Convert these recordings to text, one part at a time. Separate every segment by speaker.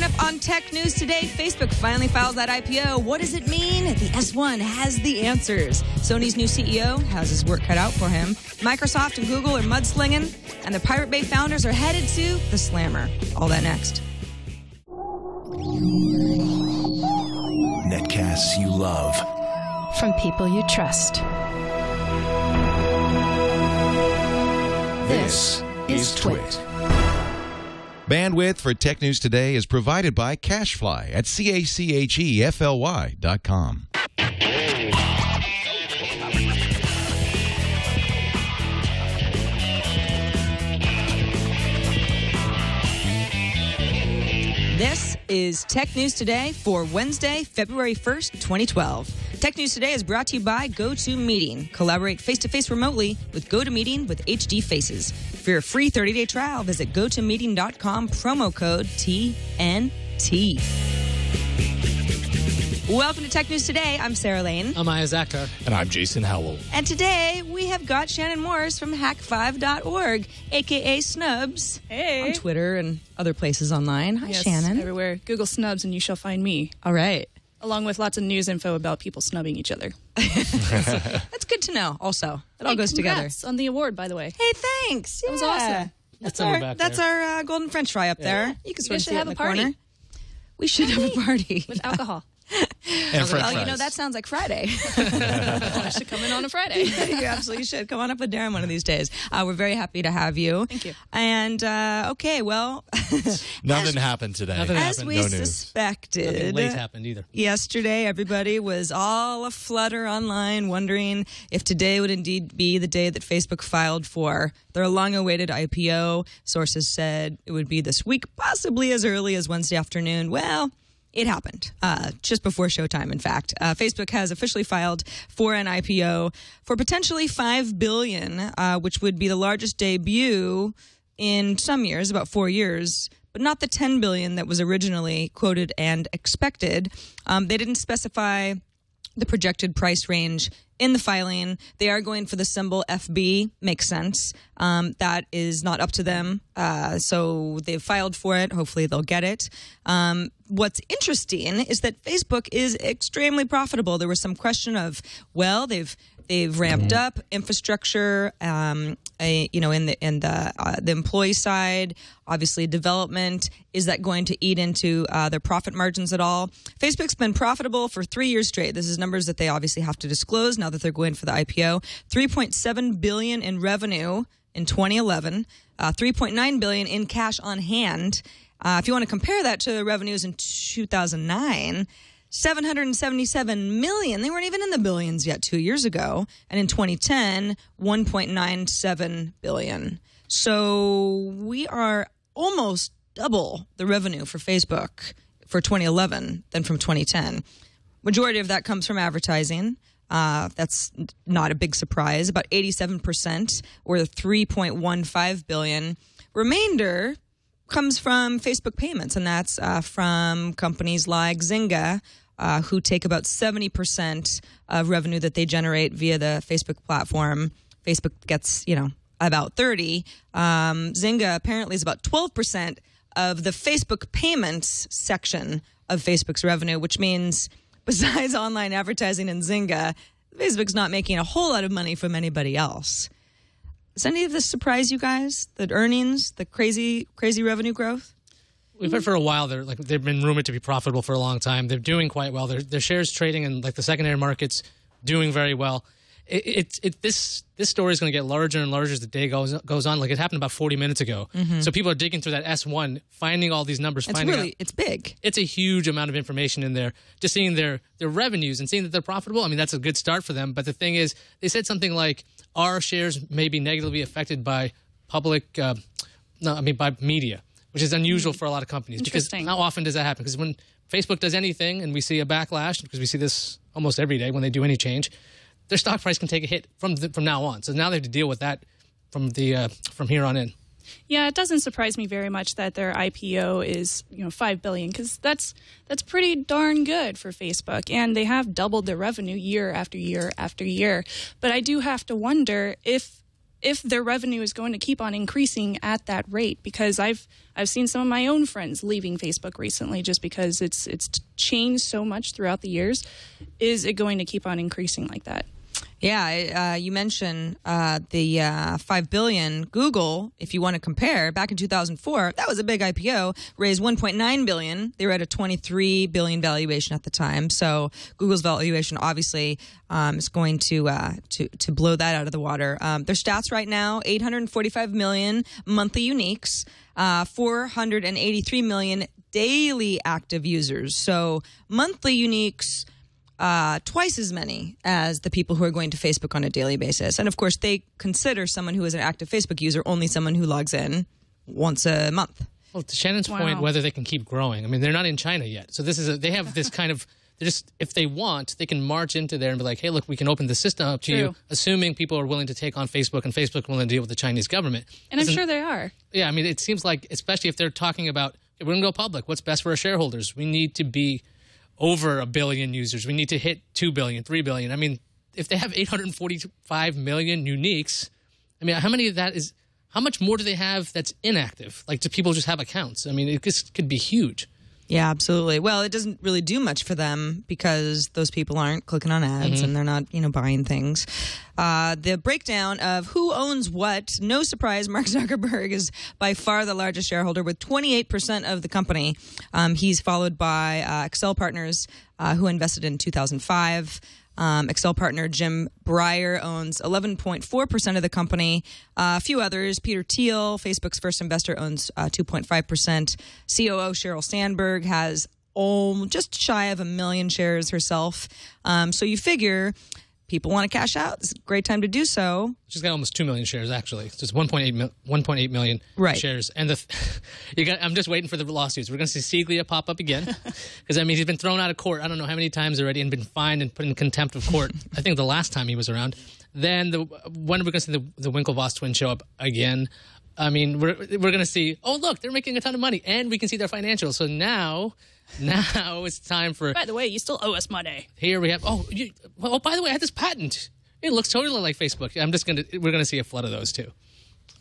Speaker 1: up on Tech News today, Facebook finally files that IPO. What does it mean? The S1 has the answers. Sony's new CEO has his work cut out for him. Microsoft and Google are mudslinging, and the Pirate Bay founders are headed to the Slammer. All that next.
Speaker 2: Netcasts you love.
Speaker 3: From people you trust.
Speaker 2: This is TWiT.
Speaker 4: Bandwidth for Tech News Today is provided by Cachefly at CACHEFLY.com.
Speaker 1: This is Tech News Today for Wednesday, February 1st, 2012. Tech News Today is brought to you by GoToMeeting. Collaborate face-to-face remotely with GoToMeeting with HD Faces. For your free 30-day trial, visit GoToMeeting.com, promo code TNT. Welcome to Tech News Today. I'm Sarah Lane.
Speaker 5: I'm Iyaz, Akhtar.
Speaker 6: And I'm Jason Howell.
Speaker 1: And today we have got Shannon Morse from hack5.org, a.k.a. Snubs.
Speaker 7: Hey.
Speaker 1: On Twitter and other places online. Hi,
Speaker 7: yes,
Speaker 1: Shannon.
Speaker 7: Everywhere. Google Snubs and you shall find me.
Speaker 1: All right.
Speaker 7: Along with lots of news info about people snubbing each other.
Speaker 1: That's good to know also. It all goes together.
Speaker 7: Congrats on the award, by the way.
Speaker 1: Hey, thanks.
Speaker 7: That was awesome.
Speaker 1: That's our golden French fry up there. You can sort of see it in the
Speaker 7: party.
Speaker 1: corner. We should have a party.
Speaker 7: With alcohol.
Speaker 6: And French
Speaker 1: well,
Speaker 6: fries.
Speaker 1: you know, that sounds like Friday.
Speaker 7: I should come in on a Friday.
Speaker 1: You absolutely should. Come on up with Darren one of these days. We're very happy to have you.
Speaker 7: Thank you.
Speaker 1: And, okay, well.
Speaker 6: Nothing happened today.
Speaker 1: As we suspected.
Speaker 5: Nothing late happened either.
Speaker 1: Yesterday, everybody was all aflutter online, wondering if today would indeed be the day that Facebook filed for their long-awaited IPO. Sources said it would be this week, possibly as early as Wednesday afternoon. Well, it happened just before showtime, in fact. Facebook has officially filed for an IPO for potentially $5 billion, which would be the largest debut in some years, about 4 years, but not the $10 billion that was originally quoted and expected. They didn't specify the projected price range in the filing. They are going for the symbol FB. Makes sense. That is not up to them. So they've filed for it. Hopefully they'll get it. What's interesting is that Facebook is extremely profitable. There was some question of, well, they've ramped up infrastructure, in the employee side, obviously development. Is that going to eat into their profit margins at all? Facebook's been profitable for 3 years straight. This is numbers that they obviously have to disclose now that they're going for the IPO. $3.7 billion in revenue in 2011, $3.9 billion in cash on hand. If you want to compare that to the revenues in 2009, $777 million. They weren't even in the billions yet 2 years ago. And in 2010, $1.97 billion. So we are almost double the revenue for Facebook for 2011 than from 2010. Majority of that comes from advertising. That's not a big surprise. About 87%, or $3.15 billion. Remainder comes from Facebook payments, and that's from companies like Zynga, who take about 70% of revenue that they generate via the Facebook platform. Facebook gets, about 30. Zynga apparently is about 12% of the Facebook payments section of Facebook's revenue, which means besides online advertising and Zynga, Facebook's not making a whole lot of money from anybody else. Does any of this surprise you guys? The earnings, the crazy revenue growth?
Speaker 5: We've heard for a while they've been rumored to be profitable for a long time. They're doing quite well. Their shares trading in the secondary markets doing very well. This story is going to get larger and larger as the day goes on. Like it happened about 40 minutes ago. Mm-hmm. So people are digging through that S1, finding all these numbers.
Speaker 1: It's big.
Speaker 5: It's a huge amount of information in there. Just seeing their revenues and seeing that they're profitable. I mean, that's a good start for them. But the thing is, they said something like our shares may be negatively affected by by media, which is unusual for a lot of companies. Because how often does that happen? Because when Facebook does anything and we see a backlash, because we see this almost every day when they do any change, their stock price can take a hit from now on. So now they have to deal with that from here on in.
Speaker 7: Yeah, it doesn't surprise me very much that their IPO is $5 billion, because that's pretty darn good for Facebook, and they have doubled their revenue year after year after year. But I do have to wonder if if their revenue is going to keep on increasing at that rate, because I've seen some of my own friends leaving Facebook recently just because it's changed so much throughout the years. Is it going to keep on increasing like that?
Speaker 1: Yeah, you mentioned the $5 billion. Google, if you want to compare, back in 2004, that was a big IPO, raised $1.9 billion. They were at a $23 billion valuation at the time. So Google's valuation obviously is going to blow that out of the water. Their stats right now: 845 million monthly uniques, 483 million daily active users. So monthly uniques, twice as many as the people who are going to Facebook on a daily basis. And of course, they consider someone who is an active Facebook user only someone who logs in once a month.
Speaker 5: Well, to Shannon's point, whether they can keep growing. I mean, they're not in China yet. So they have this kind of, if they want, they can march into there and be like, hey, look, we can open the system up to you, assuming people are willing to take on Facebook and Facebook willing to deal with the Chinese government.
Speaker 7: And I'm sure they are.
Speaker 5: Yeah, I mean, it seems like, especially if they're talking about, hey, we're going to go public. What's best for our shareholders? We need to be over 1 billion users. We need to hit 2 billion, 3 billion. I mean, if they have 845 million uniques, I mean, how much more do they have that's inactive? Like, do people just have accounts? I mean, it just could be huge.
Speaker 1: Yeah, absolutely. Well, it doesn't really do much for them because those people aren't clicking on ads and they're not, buying things. The breakdown of who owns what, no surprise, Mark Zuckerberg is by far the largest shareholder with 28% of the company. He's followed by Accel Partners, who invested in 2005. Accel partner Jim Breyer owns 11.4% of the company. A few others: Peter Thiel, Facebook's first investor, owns 2.5%. COO Sheryl Sandberg has just shy of 1 million shares herself. So you figure people want to cash out. It's a great time to do so.
Speaker 5: She's got almost 2 million shares, actually. So it's 1.8 million shares. And I'm just waiting for the lawsuits. We're going to see Siglia pop up again. Because, I mean, he's been thrown out of court I don't know how many times already and been fined and put in contempt of court. I think the last time he was around. Then when are we going to see the Winklevoss twins show up again? I mean, we're going to see, oh, look, they're making a ton of money. And we can see their financials. So now it's time for...
Speaker 7: By the way, you still owe us money.
Speaker 5: Here we have... Oh, by the way, I had this patent. It looks totally like Facebook. We're going to see a flood of those, too.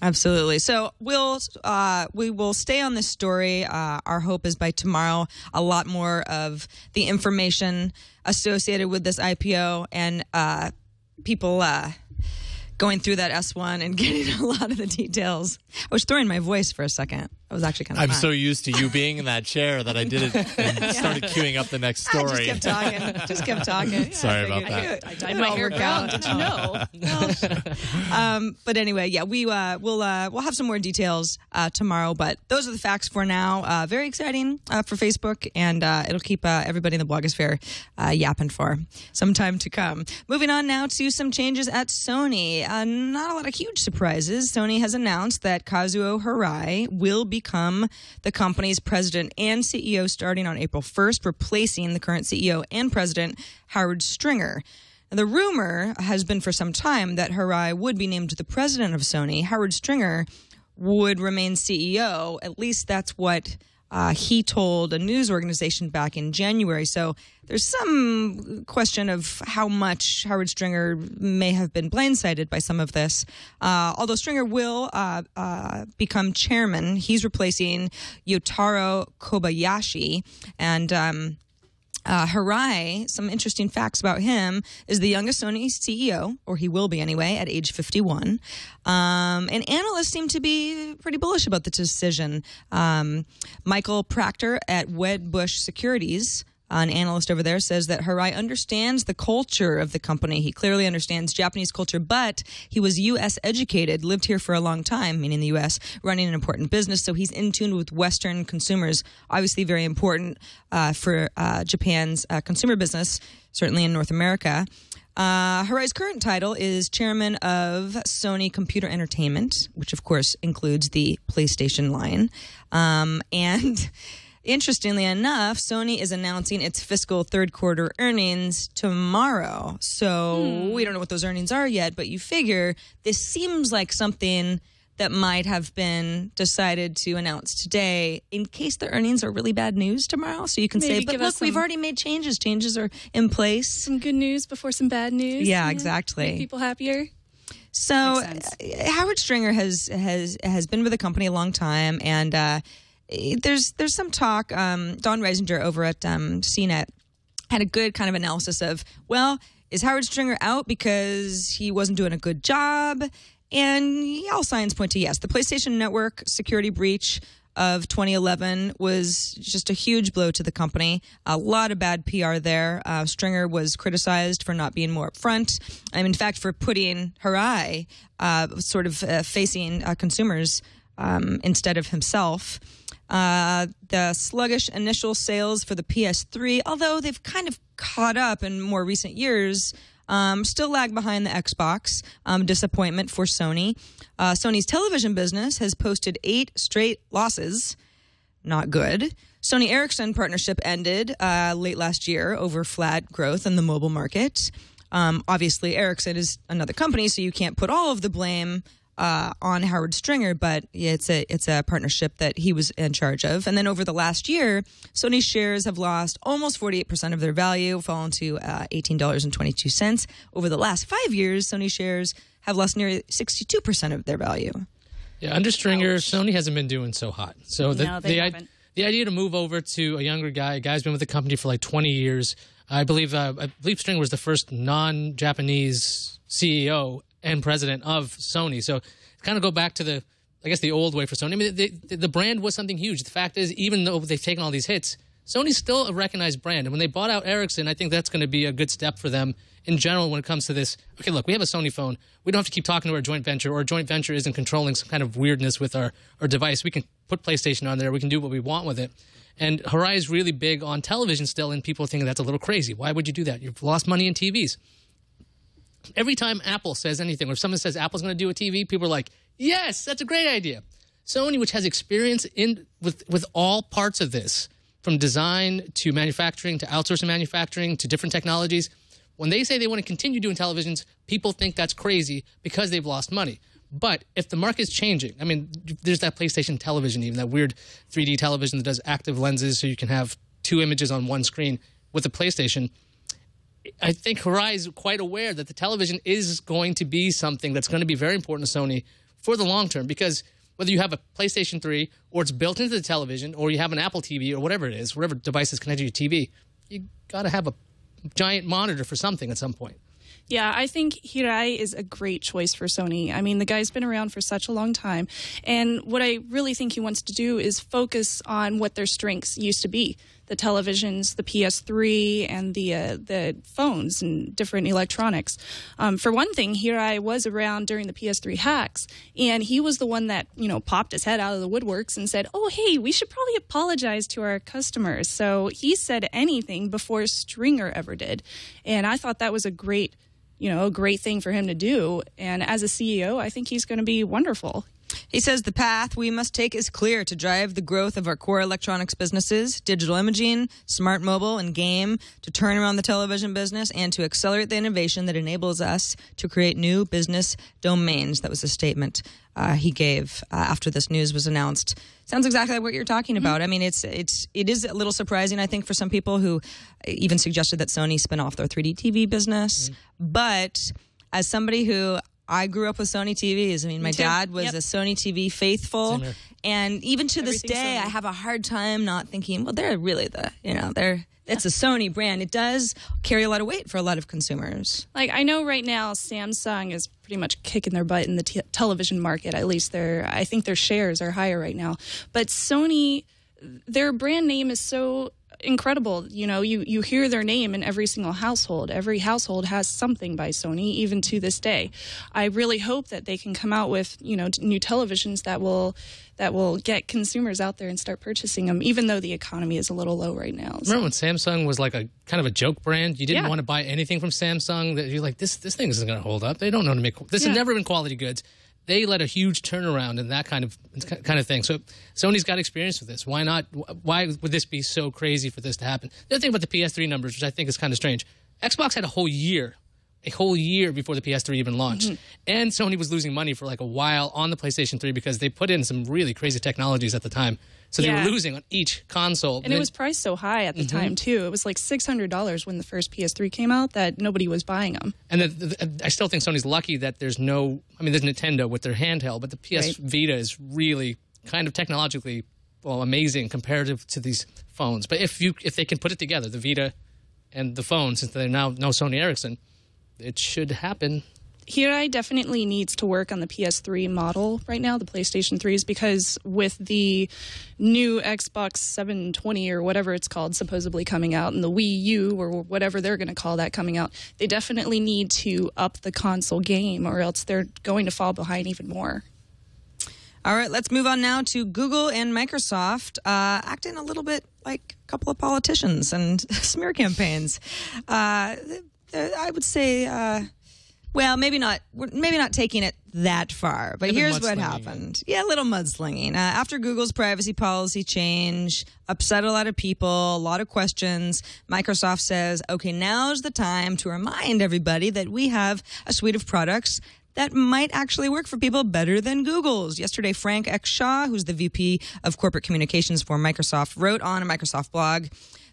Speaker 1: Absolutely. So we will stay on this story. Our hope is by tomorrow, a lot more of the information associated with this IPO and people... going through that S1 and getting a lot of the details. I was throwing my voice for a second. That was actually kind of fun.
Speaker 6: I'm so used to you being in that chair that I did it and started queuing up the next story.
Speaker 1: I just kept talking.
Speaker 6: Sorry about that.
Speaker 7: I dyed my hair brown. Did you know?
Speaker 1: But anyway, yeah, we'll have some more details tomorrow. But those are the facts for now. Very exciting for Facebook, and it'll keep everybody in the blogosphere yapping for some time to come. Moving on now to some changes at Sony. Not a lot of huge surprises. Sony has announced that Kazuo Hirai will become the company's president and CEO starting on April 1st, replacing the current CEO and president, Howard Stringer. And the rumor has been for some time that Hirai would be named the president of Sony. Howard Stringer would remain CEO. At least that's what he told a news organization back in January. So there's some question of how much Howard Stringer may have been blindsided by some of this. Although Stringer will become chairman, he's replacing Yotaro Kobayashi. And Hirai, some interesting facts about him, is the youngest Sony CEO, or he will be anyway, at age 51. And analysts seem to be pretty bullish about the decision. Michael Proctor at Wedbush Securities, an analyst over there, says that Hirai understands the culture of the company. He clearly understands Japanese culture, but he was U.S. educated, lived here for a long time, meaning the U.S., running an important business, so he's in tune with Western consumers. Obviously very important for Japan's consumer business, certainly in North America. Hirai's current title is chairman of Sony Computer Entertainment, which of course includes the PlayStation line. And interestingly enough, Sony is announcing its fiscal third quarter earnings tomorrow. So we don't know what those earnings are yet, but you figure this seems like something that might have been decided to announce today in case the earnings are really bad news tomorrow. So you can say, but look, we've already made changes. Changes are in place.
Speaker 7: Some good news before some bad news.
Speaker 1: Yeah, exactly.
Speaker 7: Make people happier.
Speaker 1: So
Speaker 7: Makes
Speaker 1: Howard Stringer has been with the company a long time, and there's some talk. Don Reisinger over at CNET had a good kind of analysis of, well, is Howard Stringer out because he wasn't doing a good job? And all signs point to yes. The PlayStation Network security breach of 2011 was just a huge blow to the company. A lot of bad PR there. Stringer was criticized for not being more upfront. In fact, for putting Hirai facing consumers instead of himself. The sluggish initial sales for the PS3, although they've kind of caught up in more recent years, still lag behind the Xbox. Disappointment for Sony. Sony's television business has posted 8 straight losses. Not good. Sony Ericsson partnership ended late last year over flat growth in the mobile market. Obviously, Ericsson is another company, so you can't put all of the blame on Howard Stringer, but it's a partnership that he was in charge of. And then over the last year, Sony shares have lost almost 48% of their value, fallen to $18.22. Over the last 5 years, Sony shares have lost nearly 62% of their value.
Speaker 5: Yeah, under Stringer, Sony hasn't been doing so hot. So
Speaker 7: they haven't.
Speaker 5: The idea to move over to a younger guy, a guy's been with the company for like 20 years. I believe Stringer was the first non-Japanese CEO and president of Sony. So kind of go back to the old way for Sony. I mean, the brand was something huge. The fact is, even though they've taken all these hits, Sony's still a recognized brand. And when they bought out Ericsson, I think that's going to be a good step for them in general when it comes to this. Okay, look, we have a Sony phone. We don't have to keep talking to our joint venture, or our joint venture isn't controlling some kind of weirdness with our device. We can put PlayStation on there. We can do what we want with it. And Hirai is really big on television still, and people think that's a little crazy. Why would you do that? You've lost money in TVs. Every time Apple says anything, or if someone says Apple's going to do a TV, people are like, yes, that's a great idea. Sony, which has experience with all parts of this, from design to manufacturing to outsourcing manufacturing to different technologies, when they say they want to continue doing televisions, people think that's crazy because they've lost money. But if the market's changing, I mean, there's that PlayStation television, even that weird 3D television that does active lenses so you can have 2 images on one screen with a PlayStation. I think Hirai is quite aware that the television is going to be something that's going to be very important to Sony for the long term, because whether you have a PlayStation 3 or it's built into the television, or you have an Apple TV or whatever it is, whatever device is connected to your TV, you got to have a giant monitor for something at some point.
Speaker 7: Yeah, I think Hirai is a great choice for Sony. I mean, the guy's been around for such a long time. And what I really think he wants to do is focus on what their strengths used to be. The televisions, the PS3, and the phones and different electronics. For one thing, Hirai was around during the PS3 hacks, and he was the one that, popped his head out of the woodworks and said, oh, hey, we should probably apologize to our customers. So he said anything before Stringer ever did. And I thought that was a great thing for him to do. And as a CEO, I think he's going to be wonderful.
Speaker 1: He says the path we must take is clear to drive the growth of our core electronics businesses, digital imaging, smart mobile, and game, to turn around the television business, and to accelerate the innovation that enables us to create new business domains. That was a statement he gave after this news was announced. Sounds exactly like what you're talking about. I mean, it is a little surprising, I think, for some people who even suggested that Sony spin off their 3D TV business. But as somebody who... I grew up with Sony TVs. I mean, my dad was a Sony TV faithful. And even to this day, I have a hard time not thinking, well, they're really it's a Sony brand. It does carry a lot of weight for a lot of consumers.
Speaker 7: Like, I know right now Samsung is pretty much kicking their butt in the television market. At least I think their shares are higher right now. But Sony, their brand name is so incredible. You hear their name in every single household. Every household has something by Sony, even to this day. I really hope that they can come out with, new televisions that will get consumers out there and start purchasing them, even though the economy is a little low right now. So.
Speaker 5: Remember when Samsung was like a kind of a joke brand? You didn't want to buy anything from Samsung. That you're like, this thing isn't going to hold up. They don't know how to make. This has never been quality goods. They led a huge turnaround in that kind of thing. So Sony's got experience with this. Why not? Why would this be so crazy for this to happen? The other thing about the PS3 numbers, which I think is kind of strange, Xbox had a whole year a whole year before the PS3 even launched. And Sony was losing money for like a while on the PlayStation 3 because they put in some really crazy technologies at the time. So they were losing on each console.
Speaker 7: And it was priced so high at the time, too. It was like $600 when the first PS3 came out that nobody was buying them.
Speaker 5: And I still think Sony's lucky that there's no... I mean, there's Nintendo with their handheld, but the PS Vita is really kind of technologically amazing comparative to these phones. But if they can put it together, the Vita and the phone, since they're now no Sony Ericsson, it should happen.
Speaker 7: Hirai definitely needs to work on the PS3 model right now, the PlayStation 3s, because with the new Xbox 720 or whatever it's called supposedly coming out, and the Wii U or whatever they're going to call that coming out, they definitely need to up the console game or else they're going to fall behind even more.
Speaker 1: All right, let's move on now to Google and Microsoft acting a little bit like a couple of politicians and smear campaigns. I would say... well, maybe not taking it that far, but here's what happened. Yeah, a little mudslinging. After Google's privacy policy change upset a lot of people, a lot of questions, Microsoft says, okay, now's the time to remind everybody that we have a suite of products that might actually work for people better than Google's. Yesterday, Frank X. Shaw, who's the VP of Corporate Communications for Microsoft, wrote on a Microsoft blog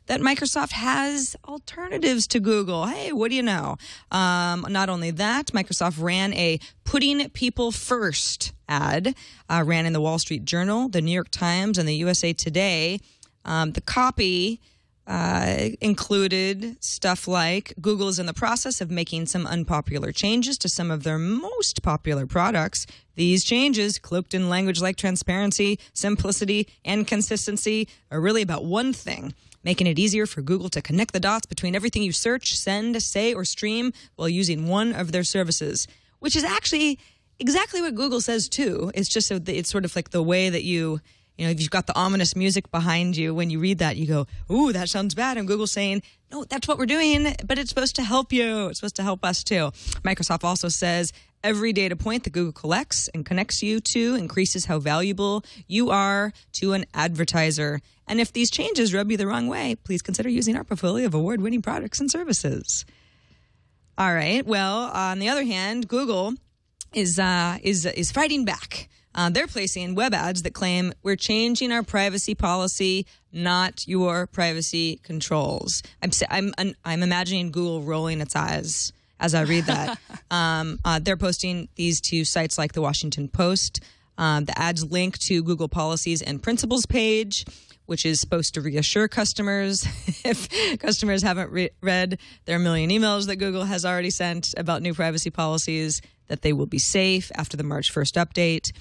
Speaker 1: that Microsoft has alternatives to Google. Hey, what do you know? Not only that, Microsoft ran a Putting People First ad, ran in the Wall Street Journal, the New York Times, and the USA Today. The copy included stuff like Google is in the process of making some unpopular changes to some of their most popular products. These changes, cloaked in language like transparency, simplicity, and consistency, are really about one thing: making it easier for Google to connect the dots between everything you search, send, say, or stream while using one of their services, which is actually exactly what Google says, too. It's just it's sort of like the way that if you've got the ominous music behind you, when you read that, you go, ooh, that sounds bad. And Google's saying, no, that's what we're doing, but it's supposed to help you. It's supposed to help us, too. Microsoft also says every data point that Google collects and connects you to increases how valuable you are to an advertiser. And if these changes rub you the wrong way, please consider using our portfolio of award-winning products and services. All right. Well, on the other hand, Google is fighting back. They're placing web ads that claim we're changing our privacy policy, not your privacy controls. I'm imagining Google rolling its eyes as I read that. They're posting these to sites like the Washington Post. The ads link to Google policies and principles page, which is supposed to reassure customers if customers haven't read their million emails that Google has already sent about new privacy policies, that they will be safe after the March 1st update.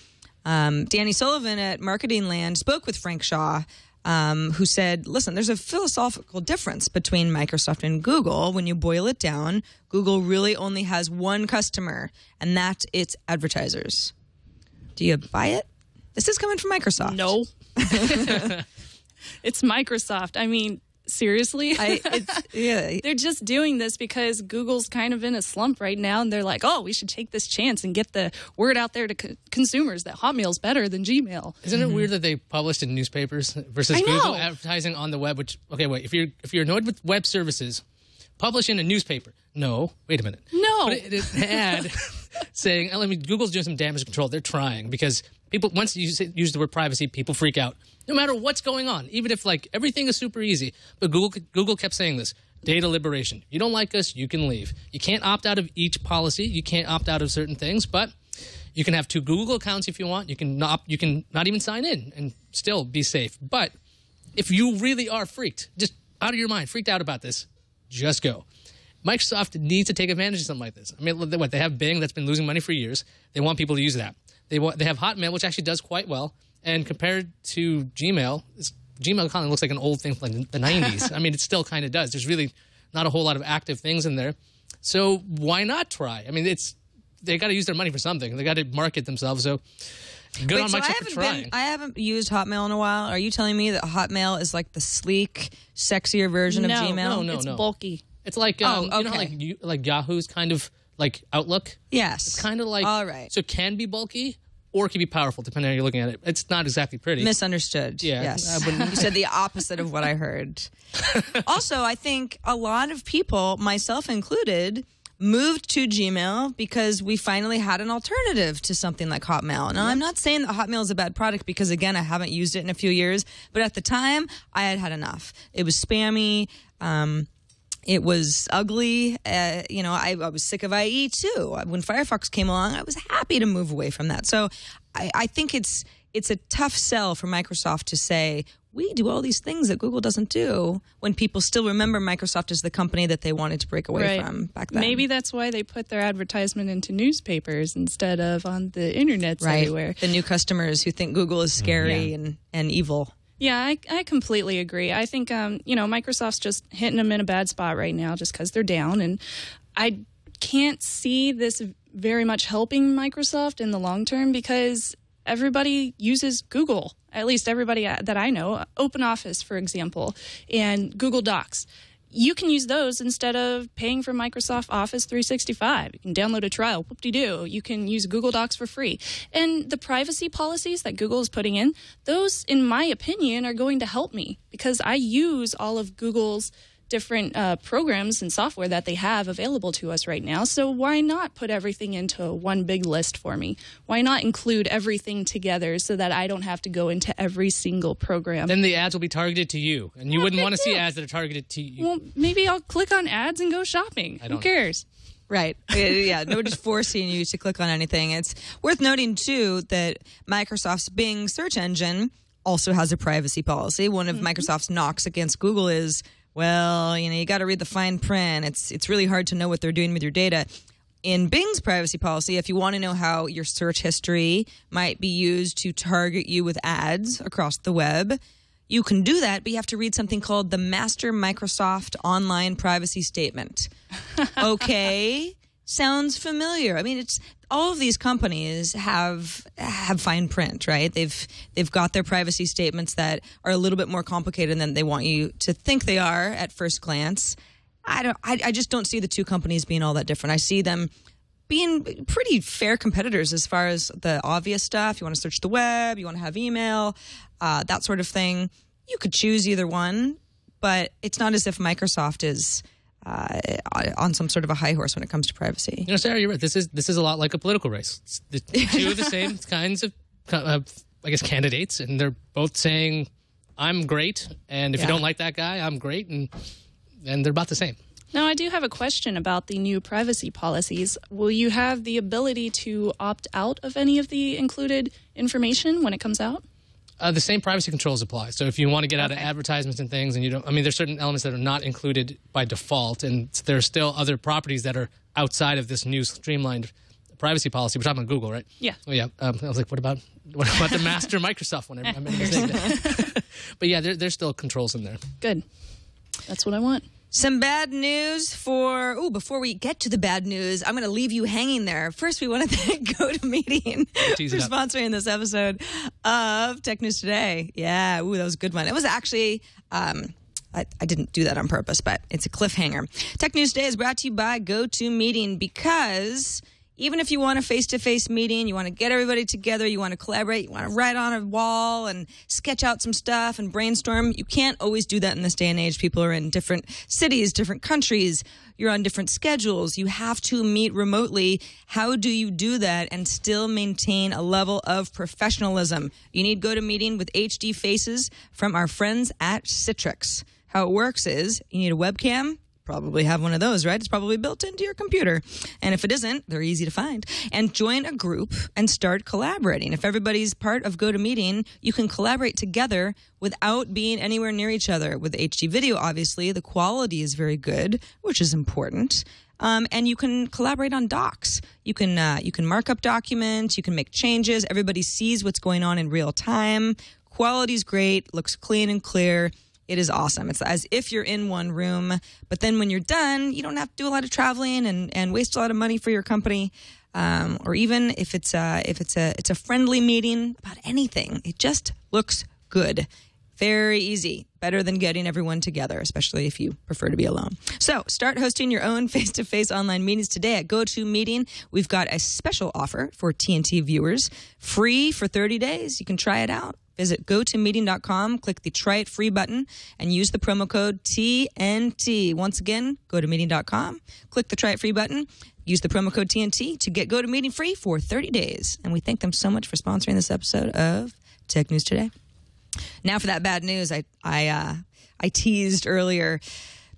Speaker 1: Danny Sullivan at Marketing Land spoke with Frank Shaw, who said, listen, there's a philosophical difference between Microsoft and Google. When you boil it down, Google really only has one customer, and that's its advertisers. Do you buy it? This is coming from Microsoft.
Speaker 7: No. It's Microsoft. I mean, seriously? They're just doing this because Google's kind of in a slump right now, and they're like, oh, we should take this chance and get the word out there to consumers that Hotmail's better than Gmail.
Speaker 5: Isn't it weird that they published in newspapers versus Google advertising on the web? Which, okay, wait, if you're annoyed with web services, publish in a newspaper. No, wait a minute.
Speaker 7: No.
Speaker 5: But it is an ad saying, Google's doing some damage control. They're trying because people, once you use the word privacy, people freak out. No matter what's going on, even if everything is super easy. But Google kept saying this: data liberation. You don't like us, you can leave. You can't opt out of each policy. You can't opt out of certain things, but you can have 2 Google accounts if you want. You can not even sign in and still be safe. But if you really are freaked, just out of your mind, freaked out about this, just go. Microsoft needs to take advantage of something like this. I mean, they have Bing that's been losing money for years. They want people to use that. They have Hotmail, which actually does quite well. And compared to Gmail, Gmail kind of looks like an old thing from the 90s. I mean, it still kind of does. There's really not a whole lot of active things in there. So why not try? I mean, they got to use their money for something. They got to market themselves. So good on Microsoft for trying.
Speaker 1: I haven't used Hotmail in a while. Are you telling me that Hotmail is like the sleek, sexier version of Gmail?
Speaker 7: No, it's bulky.
Speaker 5: It's like you know, like Yahoo's kind of like Outlook.
Speaker 1: Yes,
Speaker 5: it's kind of like
Speaker 1: all right.
Speaker 5: So it can be bulky or it can be powerful, depending on how you're looking at it. It's not exactly pretty.
Speaker 1: Misunderstood.
Speaker 5: Yeah,
Speaker 1: yes, you said the opposite of what I heard. Also, I think a lot of people, myself included, moved to Gmail because we finally had an alternative to something like Hotmail. Now, I'm not saying that Hotmail is a bad product because, again, I haven't used it in a few years. But at the time, I had had enough. It was spammy. It was ugly. I was sick of IE too. When Firefox came along, I was happy to move away from that. So I think it's a tough sell for Microsoft to say, we do all these things that Google doesn't do, when people still remember Microsoft as the company that they wanted to break away from back then.
Speaker 7: Maybe that's why they put their advertisement into newspapers instead of on the internet everywhere.
Speaker 1: The new customers who think Google is scary and evil.
Speaker 7: Yeah, I completely agree. I think, Microsoft's just hitting them in a bad spot right now just because they're down. And I can't see this very much helping Microsoft in the long term because everybody uses Google, at least everybody that I know. OpenOffice, for example, and Google Docs. You can use those instead of paying for Microsoft Office 365. You can download a trial, whoop-de-doo. You can use Google Docs for free. And the privacy policies that Google is putting in, those, in my opinion, are going to help me because I use all of Google's different programs and software that they have available to us right now. So why not put everything into one big list for me? Why not include everything together so that I don't have to go into every single program?
Speaker 5: Then the ads will be targeted to you, and you wouldn't want to see ads that are targeted to you.
Speaker 7: Well, maybe I'll click on ads and go shopping. Who cares?
Speaker 1: Right. Yeah, nobody's forcing you to click on anything. It's worth noting, too, that Microsoft's Bing search engine also has a privacy policy. One of Microsoft's knocks against Google is, well, you got to read the fine print. It's really hard to know what they're doing with your data. In Bing's privacy policy, if you want to know how your search history might be used to target you with ads across the web, you can do that, but you have to read something called the Master Microsoft Online Privacy Statement. Okay, sounds familiar. I mean, it's all of these companies have fine print, right? They've got their privacy statements that are a little bit more complicated than they want you to think they are at first glance. I just don't see the two companies being all that different. I see them being pretty fair competitors as far as the obvious stuff. You want to search the web, you want to have email, that sort of thing. You could choose either one, but it's not as if Microsoft is on some sort of a high horse when it comes to privacy.
Speaker 5: Sarah, you're right. This is a lot like a political race. It's the two of the same kinds of, candidates, and they're both saying, I'm great, and if you don't like that guy, I'm great, and they're about the same.
Speaker 7: Now, I do have a question about the new privacy policies. Will you have the ability to opt out of any of the included information when it comes out?
Speaker 5: The same privacy controls apply. So if you want to get out of advertisements and things, and there's certain elements that are not included by default, and there are still other properties that are outside of this new streamlined privacy policy. We're talking about Google, right?
Speaker 7: Yeah.
Speaker 5: Oh, yeah. I was like, what about the master Microsoft one? I made a mistake there. But yeah, there's still controls in there.
Speaker 7: Good. That's what I want.
Speaker 1: Some bad news before we get to the bad news, I'm going to leave you hanging there. First, we want to thank GoToMeeting for sponsoring this episode of Tech News Today. Yeah, that was a good one. It was actually, I didn't do that on purpose, but it's a cliffhanger. Tech News Today is brought to you by GoToMeeting because even if you want a face-to-face meeting, you want to get everybody together, you want to collaborate, you want to write on a wall and sketch out some stuff and brainstorm, you can't always do that in this day and age. People are in different cities, different countries. You're on different schedules. You have to meet remotely. How do you do that and still maintain a level of professionalism? You need GoToMeeting with HD faces from our friends at Citrix. How it works is you need a webcam. Probably have one of those, right? It's probably built into your computer. And if it isn't, they're easy to find. And join a group and start collaborating. If everybody's part of GoToMeeting, you can collaborate together without being anywhere near each other. With HD video, obviously, the quality is very good, which is important. And you can collaborate on docs. You can mark up documents. You can make changes. Everybody sees what's going on in real time. Quality's great. Looks clean and clear. It is awesome. It's as if you're in one room, but then when you're done, you don't have to do a lot of traveling and waste a lot of money for your company. Or even if it's a friendly meeting about anything, it just looks good. Very easy. Better than getting everyone together, especially if you prefer to be alone. So start hosting your own face-to-face online meetings today at GoToMeeting. We've got a special offer for TNT viewers. Free for 30 days. You can try it out. Visit GoToMeeting.com, click the Try It Free button, and use the promo code TNT. Once again, GoToMeeting.com, click the Try It Free button, use the promo code TNT to get GoToMeeting free for 30 days. And we thank them so much for sponsoring this episode of Tech News Today. Now for that bad news I teased earlier.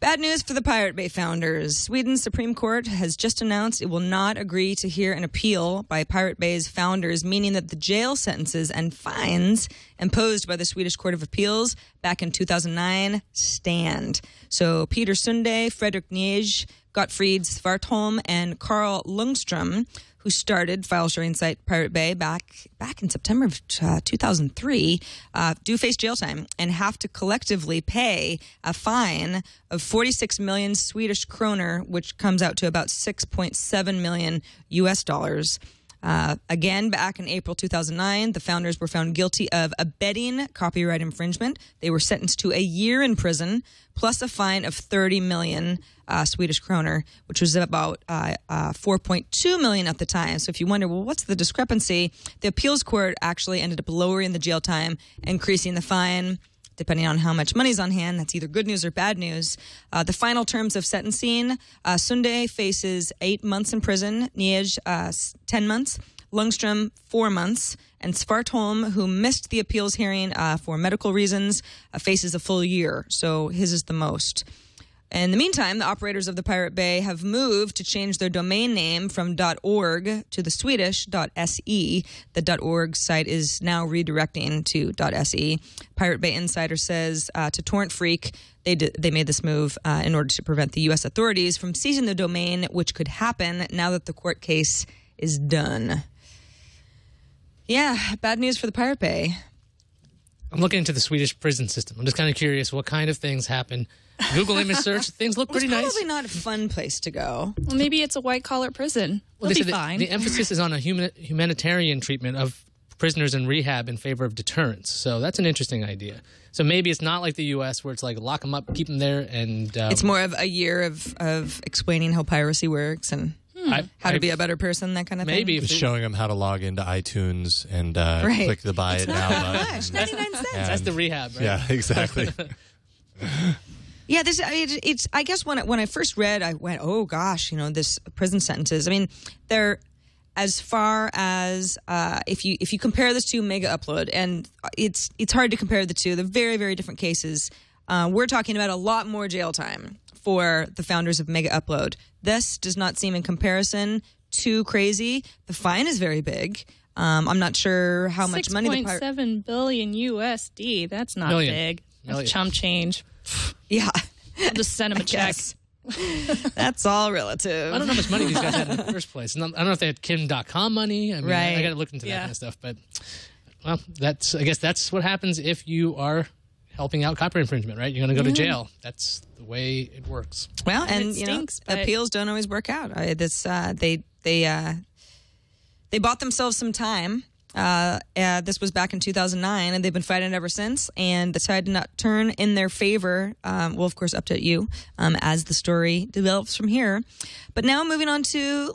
Speaker 1: Bad news for the Pirate Bay founders. Sweden's Supreme Court has just announced it will not agree to hear an appeal by Pirate Bay's founders, meaning that the jail sentences and fines imposed by the Swedish Court of Appeals back in 2009 stand. So Peter Sunde, Fredrik Niej, Gottfried Svartholm, and Carl Lundström, who started file-sharing site Pirate Bay back in September of 2003, do face jail time and have to collectively pay a fine of 46 million Swedish kroner, which comes out to about 6.7 million US dollars. Again, back in April 2009, the founders were found guilty of abetting copyright infringement. They were sentenced to a year in prison, plus a fine of 30 million Swedish kroner, which was about 4.2 million at the time. So if you wonder, well, what's the discrepancy? The appeals court actually ended up lowering the jail time, increasing the fine, depending on how much money's on hand. That's either good news or bad news. The final terms of sentencing, Sunde faces 8 months in prison, Niej 10 months, Lundström 4 months, and Svartholm, who missed the appeals hearing for medical reasons, faces a full year. So his is the most. In the meantime, the operators of the Pirate Bay have moved to change their domain name from .org to the Swedish .se. The .org site is now redirecting to .se. Pirate Bay Insider says to Torrent Freak, they made this move in order to prevent the U.S. authorities from seizing the domain, which could happen now that the court case is done. Yeah, bad news for the Pirate Bay.
Speaker 5: I'm looking into the Swedish prison system. I'm just kind of curious what kind of things happen. Google image search, things look pretty nice.
Speaker 1: It's probably not a fun place to go.
Speaker 7: Well, maybe it's a white-collar prison.
Speaker 5: Well,
Speaker 7: It'll be fine.
Speaker 5: The emphasis is on a humanitarian treatment of prisoners in rehab in favor of deterrence. So that's an interesting idea. So maybe it's not like the U.S. where it's like lock them up, keep them there, and...
Speaker 1: it's more of a year of explaining how piracy works and... how to be a better person, that kind of thing.
Speaker 5: Maybe
Speaker 6: just showing them how to log into iTunes and click the buy it now button.
Speaker 1: 99 cents.
Speaker 5: That's the rehab, right?
Speaker 6: Yeah, exactly.
Speaker 1: Yeah, it's. I guess when I first read, I went, oh gosh, this prison sentences. I mean, they're as far as if you compare this to Mega Upload, and it's hard to compare the two. They're very, very different cases. We're talking about a lot more jail time for the founders of Mega Upload. This does not seem in comparison too crazy. The fine is very big. I'm not sure how much money.
Speaker 7: 6.7 billion USD. That's not big. That's chump change.
Speaker 1: Yeah.
Speaker 7: I'll just send him a check.
Speaker 1: That's all relative.
Speaker 5: I don't know how much money these guys had in the first place. I don't know if they had Kim.com money. I mean,
Speaker 1: right.
Speaker 5: I got to look into that kind of stuff. But, well, I guess that's what happens if you are helping out copyright infringement, right? You're going to go to jail. That's the way it works.
Speaker 1: Well, and
Speaker 7: it stinks,
Speaker 1: appeals don't always work out. They bought themselves some time. This was back in 2009, and they've been fighting it ever since. And the tide did not turn in their favor. We'll of course update you as the story develops from here. But now moving on to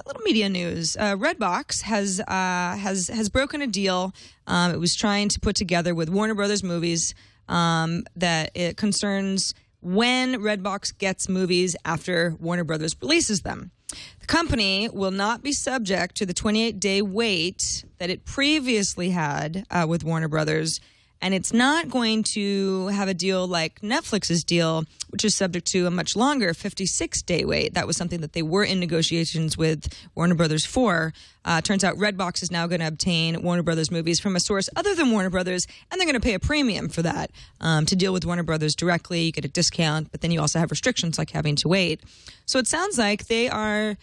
Speaker 1: little media news. Redbox has broken a deal. It was trying to put together with Warner Brothers Movies that it concerns when Redbox gets movies after Warner Brothers releases them. The company will not be subject to the 28-day wait that it previously had with Warner Brothers, and it's not going to have a deal like Netflix's deal, which is subject to a much longer 56-day wait. That was something that they were in negotiations with Warner Brothers for. Turns out Redbox is now going to obtain Warner Brothers movies from a source other than Warner Brothers, and they're going to pay a premium for that. To deal with Warner Brothers directly, you get a discount, but then you also have restrictions like having to wait. So it sounds like they're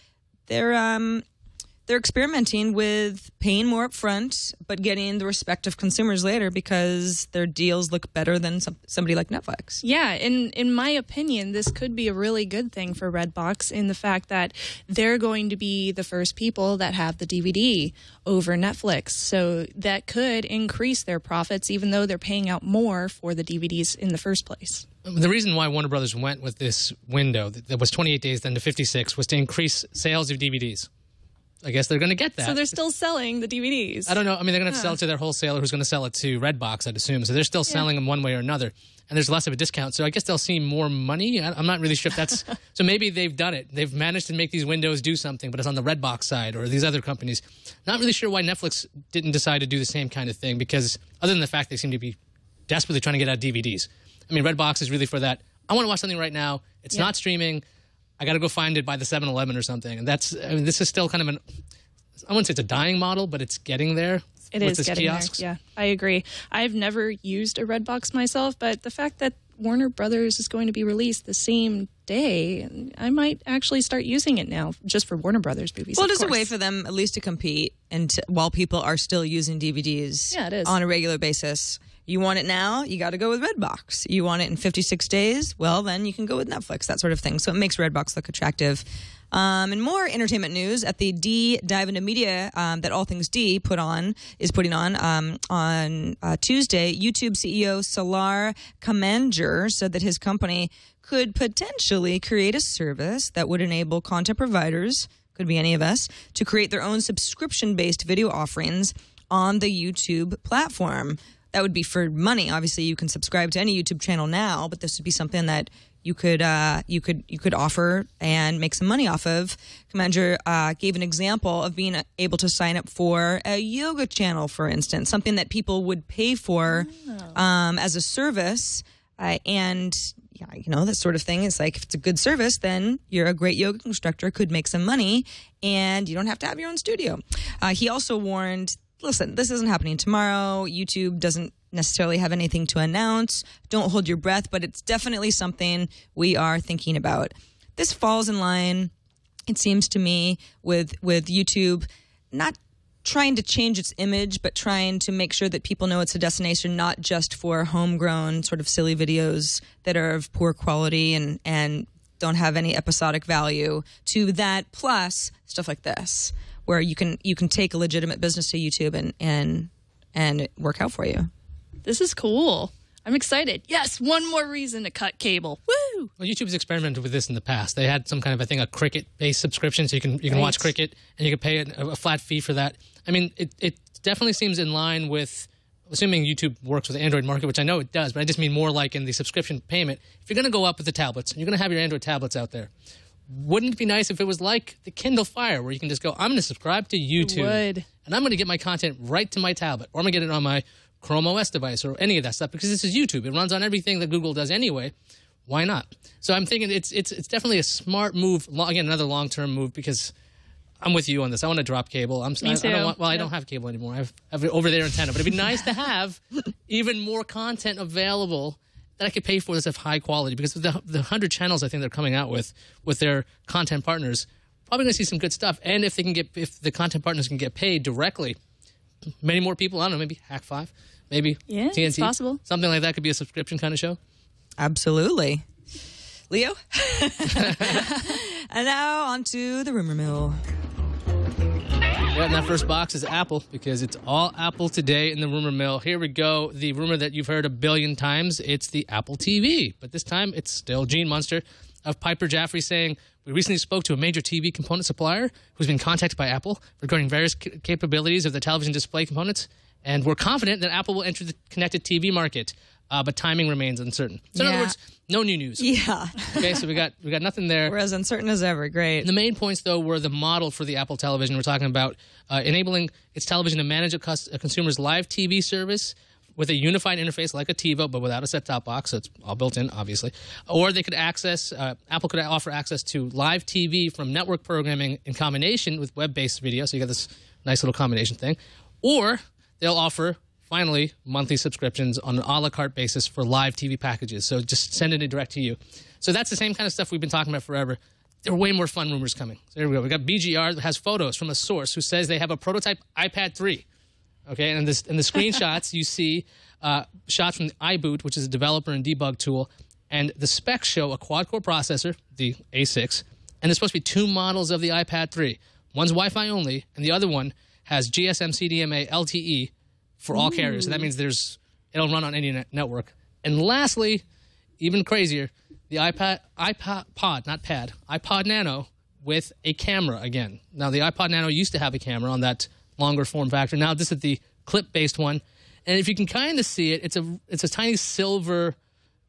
Speaker 1: experimenting with paying more up front, but getting the respect of consumers later because their deals look better than somebody like Netflix.
Speaker 7: Yeah, in my opinion, this could be a really good thing for Redbox in the fact that they're going to be the first people that have the DVD over Netflix. So that could increase their profits, even though they're paying out more for the DVDs in the first place.
Speaker 5: The reason why Warner Brothers went with this window that was 28 days then to 56 was to increase sales of DVDs. I guess they're going to get that.
Speaker 7: So they're still selling the DVDs.
Speaker 5: I don't know. I mean, they're going to have to sell it to their wholesaler who's going to sell it to Redbox, I'd assume. So they're still selling them one way or another. And there's less of a discount. So I guess they'll see more money. I'm not really sure if that's... So maybe they've done it. They've managed to make these windows do something, but it's on the Redbox side or these other companies. Not really sure why Netflix didn't decide to do the same kind of thing because other than the fact they seem to be desperately trying to get out DVDs. I mean, Redbox is really for that. I want to watch something right now. It's not streaming. I got to go find it by the 7-Eleven or something. And that's... I mean, this is still kind of an... I wouldn't say it's a dying model, but it's getting there.
Speaker 7: It is getting kiosks. There. Yeah, I agree. I've never used a Redbox myself, but the fact that Warner Brothers is going to be released the same day, I might actually start using it now just for Warner Brothers movies.
Speaker 1: Well, it is a way for them at least to compete, and while people are still using DVDs
Speaker 7: it is.
Speaker 1: on a regular basis. You want it now, you got to go with Redbox. You want it in 56 days, well, then you can go with Netflix, that sort of thing. So it makes Redbox look attractive. And more entertainment news at the D Dive into Media that All Things D is putting on Tuesday. YouTube CEO Salar Kamanger said that his company could potentially create a service that would enable content providers, could be any of us, to create their own subscription-based video offerings on the YouTube platform. That would be for money. Obviously, you can subscribe to any YouTube channel now, but this would be something that you could offer and make some money off of. Commander gave an example of being able to sign up for a yoga channel, for instance, something that people would pay for as a service. And yeah, that sort of thing is like, if it's a good service, then you're a great yoga instructor, could make some money, and you don't have to have your own studio. He also warned, listen, this isn't happening tomorrow. YouTube doesn't necessarily have anything to announce. Don't hold your breath, but it's definitely something we are thinking about. This falls in line, it seems to me, with YouTube not trying to change its image, but trying to make sure that people know it's a destination not just for homegrown sort of silly videos that are of poor quality and don't have any episodic value, to that plus stuff like this, where you can take a legitimate business to YouTube and work out for you.
Speaker 7: This is cool. I'm excited. Yes, one more reason to cut cable. Woo!
Speaker 5: Well, YouTube's experimented with this in the past. They had some kind of, I think, a cricket-based subscription, so you can watch cricket, and you can pay a flat fee for that. I mean, it definitely seems in line with, assuming YouTube works with the Android market, which I know it does, but I just mean more like in the subscription payment. If you're going to go up with the tablets, and you're going to have your Android tablets out there, wouldn't it be nice if it was like the Kindle Fire, where you can just go, I'm going to subscribe to YouTube, and I'm going to get my content right to my tablet, or I'm going to get it on my Chrome OS device or any of that stuff, because this is YouTube. It runs on everything that Google does anyway. Why not? So I'm thinking it's definitely a smart move. Again, another long-term move, because I'm with you on this. I want to drop cable.
Speaker 7: Me too.
Speaker 5: I don't have cable anymore. I have over-the-air antenna, but it'd be nice to have even more content available that I could pay for that's of high quality, because the 100 channels I think they're coming out with their content partners, probably going to see some good stuff. And if the content partners can get paid directly, many more people, I don't know, maybe Hack 5, maybe TNT.
Speaker 7: It's possible.
Speaker 5: Something like that could be a subscription kind of show.
Speaker 1: Absolutely. Leo? And now on to the rumor mill.
Speaker 5: Yeah, and that first box is Apple, because it's all Apple today in the rumor mill. Here we go. The rumor that you've heard a billion times, it's the Apple TV. But this time, it's still Gene Munster of Piper Jaffray saying, we recently spoke to a major TV component supplier who's been contacted by Apple regarding various capabilities of the television display components, and we're confident that Apple will enter the connected TV market, but timing remains uncertain. So in other words, no new news.
Speaker 1: Yeah.
Speaker 5: Okay, so we got nothing there.
Speaker 1: We're as uncertain as ever. Great.
Speaker 5: The main points, though, were the model for the Apple television. We're talking about enabling its television to manage a consumer's live TV service with a unified interface like a TiVo, but without a set-top box, so it's all built in, obviously. Or they could Apple could offer access to live TV from network programming in combination with web-based video, so you got this nice little combination thing. Or they'll offer, finally, monthly subscriptions on an a la carte basis for live TV packages, so just send it direct to you. So that's the same kind of stuff we've been talking about forever. There are way more fun rumors coming. So here we go. We got BGR that has photos from a source who says they have a prototype iPad 3. Okay, and in the screenshots, you see shots from the iBoot, which is a developer and debug tool, and the specs show a quad-core processor, the A6, and there's supposed to be two models of the iPad 3. One's Wi-Fi only, and the other one has GSM CDMA LTE for all carriers. So that means it'll run on any network. And lastly, even crazier, the iPod Nano with a camera again. Now, the iPod Nano used to have a camera on that longer form factor. Now, this is the clip-based one. And if you can kind of see it, it's a tiny silver,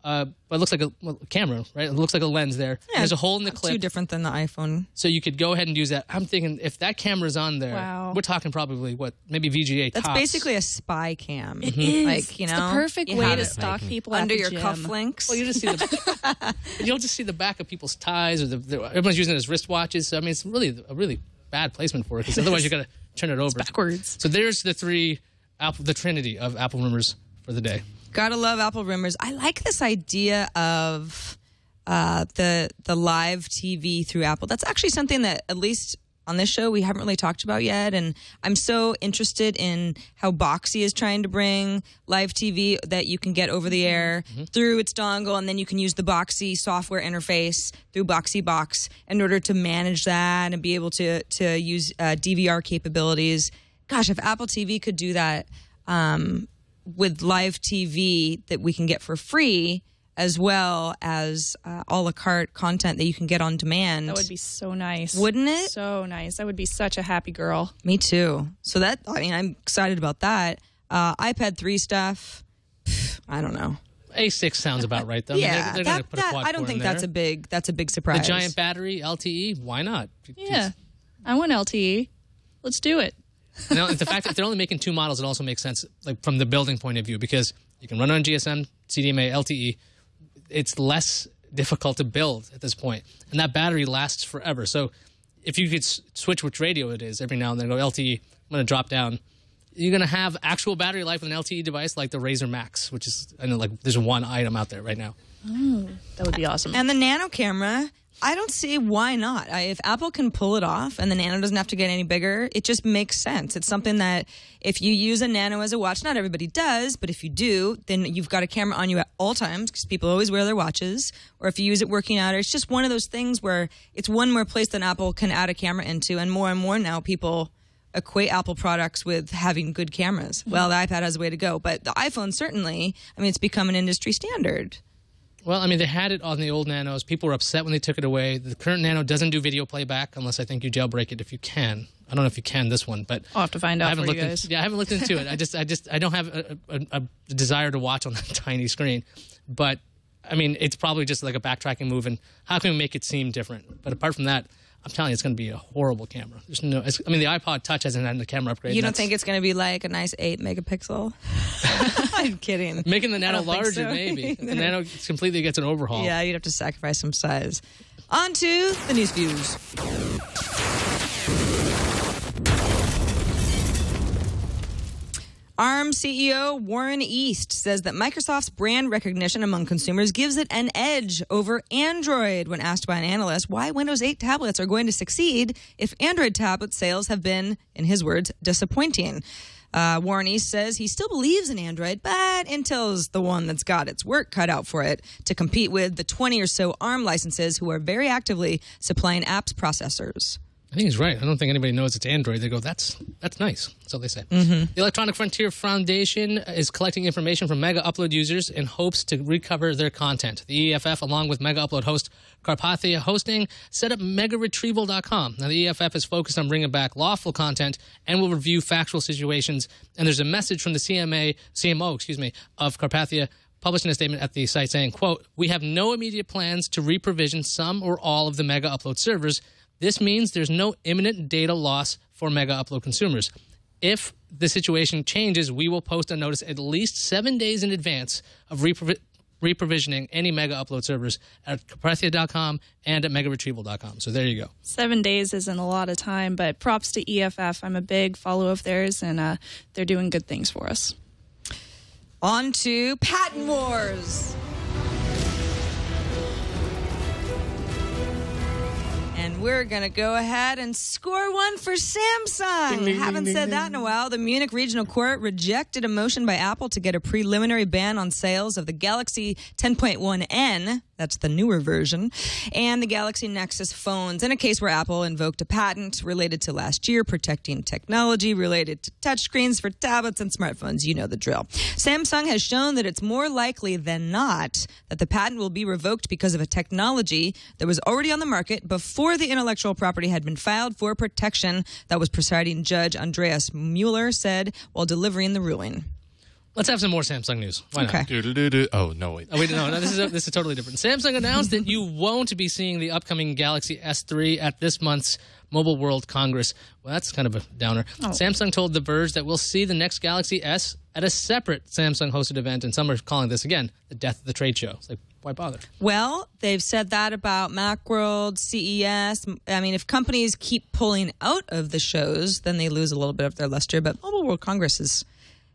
Speaker 5: but it looks like a camera, right? It looks like a lens there.
Speaker 1: Yeah,
Speaker 5: there's a hole in the clip.
Speaker 1: Too different than the iPhone.
Speaker 5: So you could go ahead and use that. I'm thinking if that camera's on there,
Speaker 7: Wow.
Speaker 5: we're talking probably, maybe VGA
Speaker 1: That's
Speaker 5: tops.
Speaker 1: basically a spy cam.
Speaker 7: It is.
Speaker 1: Like, you know,
Speaker 7: it's the perfect
Speaker 1: you
Speaker 7: way
Speaker 1: have
Speaker 7: to
Speaker 1: it
Speaker 7: stalk people
Speaker 1: under
Speaker 7: at the
Speaker 1: your
Speaker 7: gym.
Speaker 1: cufflinks.
Speaker 5: Well, you just see you'll just see the back of people's ties, or everyone's using it as wristwatches. So I mean, it's really a really bad placement for it, because otherwise you got to turn it over
Speaker 7: backwards.
Speaker 5: So there's the the trinity of Apple rumors for the day.
Speaker 1: Gotta love Apple rumors. I like this idea of the live TV through Apple. That's actually something that, at least on this show, we haven't really talked about yet. And I'm so interested in how Boxy is trying to bring live TV that you can get over the air through its dongle, and then you can use the Boxy software interface through Boxy Box in order to manage that and be able to use DVR capabilities. Gosh, if Apple TV could do that with live TV that we can get for free, as well as a la carte content that you can get on demand.
Speaker 7: That would be so nice.
Speaker 1: Wouldn't it?
Speaker 7: So nice. I would be such a happy girl.
Speaker 1: Me too. So I'm excited about that. iPad 3 stuff, I don't know.
Speaker 5: A6 sounds about right, though.
Speaker 1: Yeah,
Speaker 5: they're going to put a quad
Speaker 1: I don't
Speaker 5: core
Speaker 1: think
Speaker 5: in
Speaker 1: that's a big surprise.
Speaker 5: The giant battery, LTE, why not?
Speaker 7: Yeah. I want LTE. Let's do it.
Speaker 5: Now, the fact that they're only making 2 models, it also makes sense, like from the building point of view, because you can run on GSM, CDMA, LTE. It's less difficult to build at this point, and that battery lasts forever. So if you could switch which radio it is every now and then, go LTE, I'm going to drop down. You're going to have actual battery life with an LTE device like the Razer Max, which is, I know, like there's one item out there right now.
Speaker 7: Oh, that would be awesome.
Speaker 1: And the Nano camera, I don't see why not. If Apple can pull it off and the Nano doesn't have to get any bigger, it just makes sense. It's something that if you use a Nano as a watch, not everybody does, but if you do, then you've got a camera on you at all times, because people always wear their watches. Or if you use it working out, it's just one of those things where it's one more place that Apple can add a camera into. And more now people equate Apple products with having good cameras. Well, the iPad has a way to go, but the iPhone certainly, it's become an industry standard.
Speaker 5: Well, I mean, they had it on the old Nanos. People were upset when they took it away. The current Nano doesn't do video playback unless I think you jailbreak it if you can. I don't know if you can this one, but
Speaker 7: I'll have to find out for you guys.
Speaker 5: I haven't looked into it. I don't have a desire to watch on that tiny screen. But, I mean, it's probably just like a backtracking move, and how can we make it seem different? But apart from that, I'm telling you, it's going to be a horrible camera. The iPod Touch hasn't had a camera upgrade.
Speaker 1: You don't think it's going to be like a nice 8 megapixel? I'm kidding.
Speaker 5: Making the Nano
Speaker 1: I don't think
Speaker 5: larger,
Speaker 1: so.
Speaker 5: maybe. The Nano completely gets an overhaul.
Speaker 1: Yeah, you'd have to sacrifice some size. On to the news views. ARM CEO Warren East says that Microsoft's brand recognition among consumers gives it an edge over Android. When asked by an analyst why Windows 8 tablets are going to succeed if Android tablet sales have been, in his words, disappointing. Warren East says he still believes in Android, but Intel's the one that's got its work cut out for it to compete with the 20 or so ARM licenses who are very actively supplying apps processors.
Speaker 5: I think he's right. I don't think anybody knows it's Android. They go, that's nice. That's all they say. The Electronic Frontier Foundation is collecting information from Mega Upload users in hopes to recover their content. The EFF, along with Mega Upload host Carpathia Hosting, set up megaretrieval.com. Now, the EFF is focused on bringing back lawful content and will review factual situations. And there's a message from the CMO of Carpathia, published in a statement at the site saying, quote, "We have no immediate plans to reprovision some or all of the Mega Upload servers. This means there's no imminent data loss for Mega Upload consumers. If the situation changes, we will post a notice at least 7 days in advance of reprovisioning any Mega Upload servers at Carpathia.com and at megaretrieval.com. So there you go.
Speaker 7: 7 days isn't a lot of time, but props to EFF. I'm a big follower of theirs, and they're doing good things for us.
Speaker 1: On to patent wars. And we're going to go ahead and score one for Samsung. Haven't said that in a while. The Munich Regional Court rejected a motion by Apple to get a preliminary ban on sales of the Galaxy 10.1N, That's the newer version. And the Galaxy Nexus phones, in a case where Apple invoked a patent related to last year protecting technology related to touchscreens for tablets and smartphones. You know the drill. Samsung has shown that it's more likely than not that the patent will be revoked because of a technology that was already on the market before the intellectual property had been filed for protection. That was presiding Judge Andreas Mueller said while delivering the ruling.
Speaker 5: Let's have some more Samsung news. Why not?
Speaker 6: Doodle-doo-doo. Oh, no, wait.
Speaker 5: Oh, wait, no, this is totally different. Samsung announced that you won't be seeing the upcoming Galaxy S3 at this month's Mobile World Congress. Well, that's kind of a downer. Samsung told The Verge that we'll see the next Galaxy S at a separate Samsung-hosted event, and some are calling this, again, the death of the trade show. It's like, why bother?
Speaker 1: Well, they've said that about Macworld, CES. I mean, if companies keep pulling out of the shows, then they lose a little bit of their luster, but Mobile World Congress is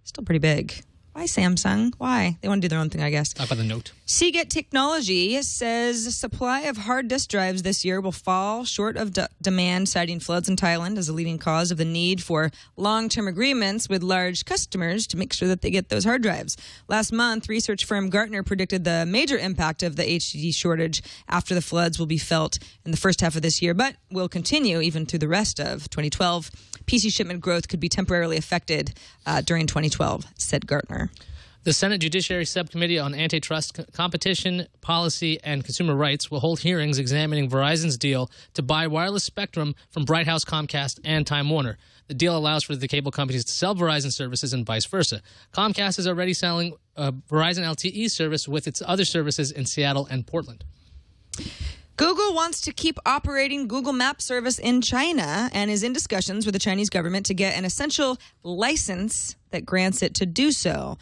Speaker 1: still pretty big. Why Samsung? Why? They want to do their own thing, I guess.
Speaker 5: Talk about the Note.
Speaker 1: Seagate Technology says supply of hard disk drives this year will fall short of demand, citing floods in Thailand as a leading cause of the need for long-term agreements with large customers to make sure that they get those hard drives. Last month, research firm Gartner predicted the major impact of the HDD shortage after the floods will be felt in the first half of this year, but will continue even through the rest of 2012. PC shipment growth could be temporarily affected during 2012, said Gartner.
Speaker 5: The Senate Judiciary Subcommittee on Antitrust, Competition, Policy, and Consumer Rights will hold hearings examining Verizon's deal to buy wireless spectrum from Bright House, Comcast, and Time Warner. The deal allows for the cable companies to sell Verizon services and vice versa. Comcast is already selling Verizon LTE service with its other services in Seattle and Portland.
Speaker 1: Google wants to keep operating Google Maps service in China and is in discussions with the Chinese government to get an essential license that grants it to do so.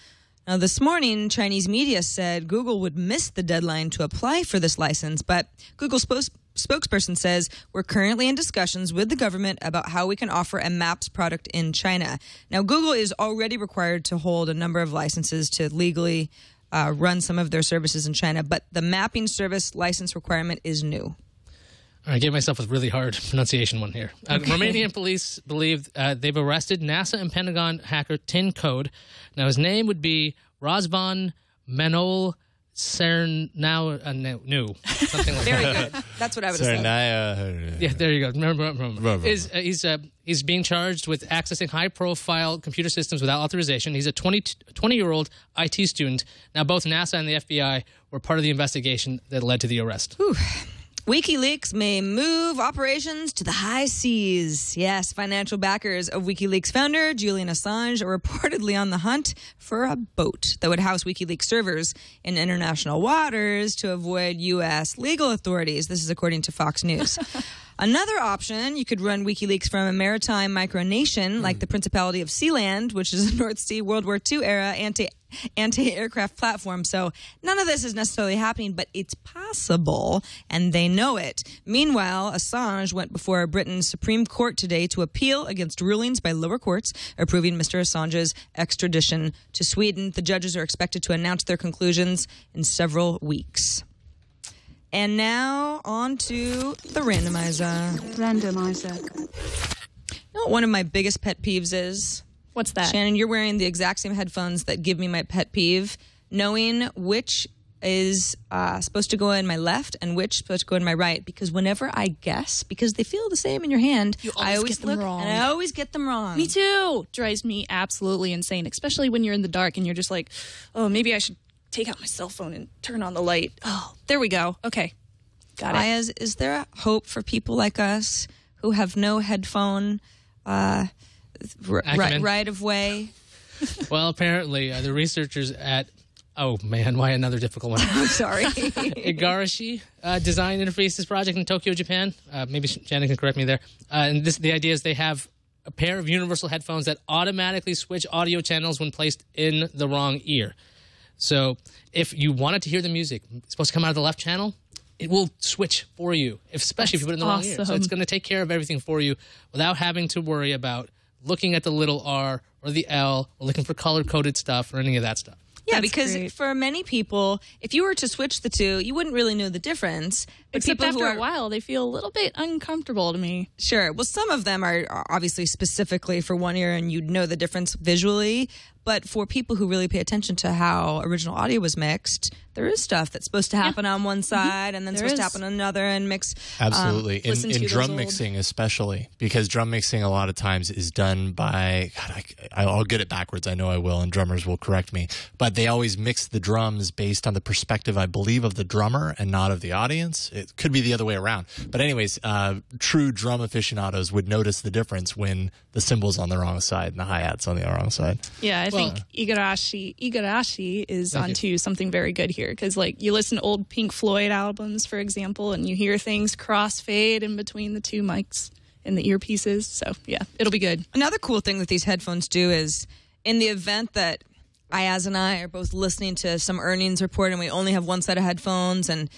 Speaker 1: Now, this morning, Chinese media said Google would miss the deadline to apply for this license, but Google's spokesperson says we're currently in discussions with the government about how we can offer a Maps product in China. Now, Google is already required to hold a number of licenses to legally run some of their services in China, but the mapping service license requirement is new.
Speaker 5: I gave myself a really hard pronunciation one here. Romanian police believe they've arrested NASA and Pentagon hacker Tin Code. Now, his name would be Razvan Manol Cernau, something like
Speaker 1: Very
Speaker 5: that.
Speaker 1: good. That's what I would have said.
Speaker 5: Yeah, there you go. Remember. He's being charged with accessing high-profile computer systems without authorization. He's a 20-year-old IT student. Now, both NASA and the FBI were part of the investigation that led to the arrest.
Speaker 1: Whew. WikiLeaks may move operations to the high seas. Yes, financial backers of WikiLeaks founder Julian Assange are reportedly on the hunt for a boat that would house WikiLeaks servers in international waters to avoid U.S. legal authorities. This is according to Fox News. Another option, you could run WikiLeaks from a maritime micronation like the Principality of Sealand, which is a North Sea World War II era anti-aircraft platform. So none of this is necessarily happening, but it's possible, and they know it. Meanwhile, Assange went before Britain's Supreme Court today to appeal against rulings by lower courts approving Mr. Assange's extradition to Sweden. The judges are expected to announce their conclusions in several weeks. And now on to the randomizer. You know what one of my biggest pet peeves is?
Speaker 7: What's that?
Speaker 1: Shannon, you're wearing the exact same headphones that give me my pet peeve, knowing which is supposed to go in my left and which is supposed to go in my right. Because whenever I guess, because they feel the same in your hand, I always
Speaker 7: get them wrong.
Speaker 1: And I always get them wrong.
Speaker 7: Me too. Drives me absolutely insane, especially when you're in the dark and you're just like, oh, maybe I should take out my cell phone and turn on the light. Oh, there we go. Okay. Got it.
Speaker 1: Iyaz, is there a hope for people like us who have no headphone right of way?
Speaker 5: Well, apparently, the researchers at oh man, why another difficult one?
Speaker 1: I'm sorry.
Speaker 5: Igarashi Design interfaces project in Tokyo, Japan. Maybe Shannon can correct me there. And the idea is they have a pair of universal headphones that automatically switch audio channels when placed in the wrong ear. So if you wanted to hear the music, it's supposed to come out of the left channel, it will switch for you, especially if you put it in the wrong ear. So it's going to take care of everything for you without having to worry about looking at the little R or the L or looking for color-coded stuff or any of that stuff.
Speaker 1: Yeah,
Speaker 7: That's
Speaker 1: because
Speaker 7: great.
Speaker 1: for many people, if you were to switch the two, you wouldn't really know the difference. But
Speaker 7: Except
Speaker 1: people
Speaker 7: after
Speaker 1: who
Speaker 7: a while, they feel a little bit uncomfortable to me.
Speaker 1: Sure. Well, some of them are obviously specifically for one ear, and you'd know the difference visually. But for people who really pay attention to how original audio was mixed, there is stuff that's supposed to happen on one side and then supposed to happen on another and mix.
Speaker 6: Absolutely. In drum
Speaker 1: old...
Speaker 6: mixing especially, because drum mixing a lot of times is done by, God, I'll get it backwards. I know I will, and drummers will correct me. But they always mix the drums based on the perspective, I believe, of the drummer and not of the audience. It could be the other way around. But anyways, true drum aficionados would notice the difference when the cymbals on the wrong side and the hi-hats on the wrong side.
Speaker 7: Yeah, I think Igarashi is onto something very good here, because like you listen to old Pink Floyd albums, for example, and you hear things crossfade in between the two mics in the earpieces. So yeah, it'll be good.
Speaker 1: Another cool thing that these headphones do is, in the event that Iyaz and I are both listening to some earnings report and we only have one set of headphones, and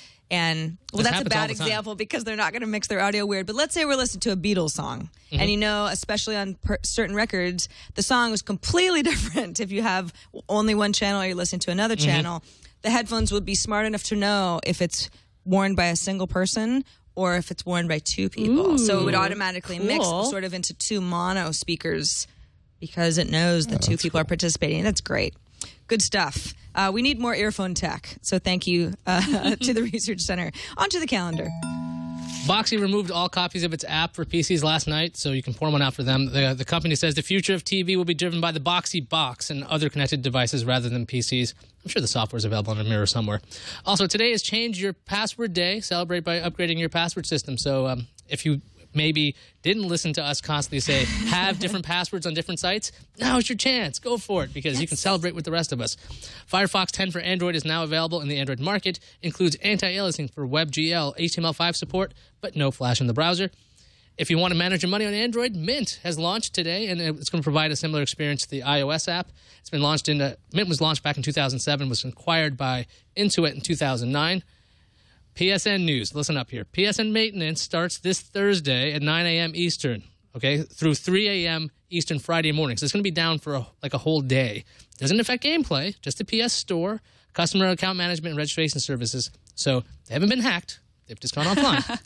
Speaker 1: well, that's a bad example because they're not going to mix their audio weird. But let's say we're listening to a Beatles song, and especially on certain records, the song is completely different. If you have only one channel or you're listening to another channel, the headphones would be smart enough to know if it's worn by a single person or if it's worn by two people. So it would automatically mix sort of into two mono speakers because it knows that two people are participating. That's great. Good stuff. We need more earphone tech, so thank you to the Research Center. On to the calendar.
Speaker 5: Boxy removed all copies of its app for PCs last night, so you can pour one out for them. The company says the future of TV will be driven by the Boxy box and other connected devices rather than PCs. I'm sure the software is available in a mirror somewhere. Also, today is Change Your Password Day. Celebrate by upgrading your password system. So if you maybe didn't listen to us constantly say, have different passwords on different sites, now's your chance. Go for it, because you can celebrate with the rest of us. Firefox 10 for Android is now available in the Android market. Includes anti-aliasing for WebGL, HTML5 support, but no Flash in the browser. If you want to manage your money on Android, Mint has launched today, and it's going to provide a similar experience to the iOS app. It's been launched Mint was launched back in 2007, was acquired by Intuit in 2009. PSN news, listen up here. PSN maintenance starts this Thursday at 9 a.m. Eastern, okay, through 3 a.m. Eastern Friday morning. So it's going to be down for a whole day. Doesn't affect gameplay, just the PS Store, customer account management, and registration services. So they haven't been hacked. They've just gone offline.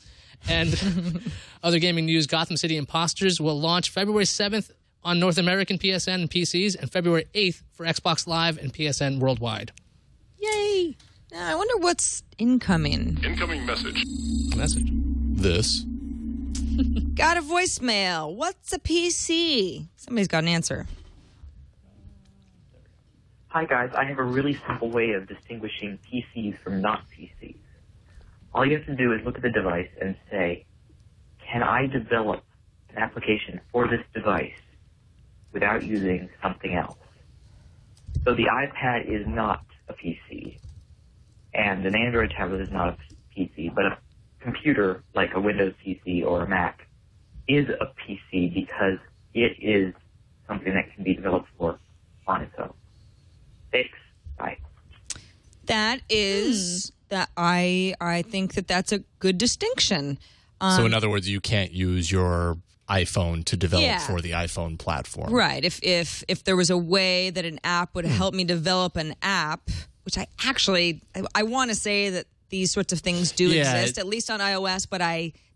Speaker 5: And other gaming news, Gotham City Imposters will launch February 7th on North American PSN and PCs, and February 8th for Xbox Live and PSN worldwide.
Speaker 1: Yay! Now, I wonder what's incoming.
Speaker 2: Incoming message.
Speaker 6: This.
Speaker 1: Got a voicemail. What's a PC? Somebody's got an answer.
Speaker 8: Hi, guys. I have a really simple way of distinguishing PCs from not PCs. All you have to do is look at the device and say, can I develop an application for this device without using something else? So the iPad is not a PC, and an Android tablet is not a PC, but a computer like a Windows PC or a Mac is a PC because it is something that can be developed for on its own. Thanks. Bye.
Speaker 1: That is that I think that's a good distinction.
Speaker 6: So in other words, you can't use your iPhone to develop for the iPhone platform.
Speaker 1: Right. If there was a way that an app would help me develop an app, which I want to say that these sorts of things do exist, at least on iOS, but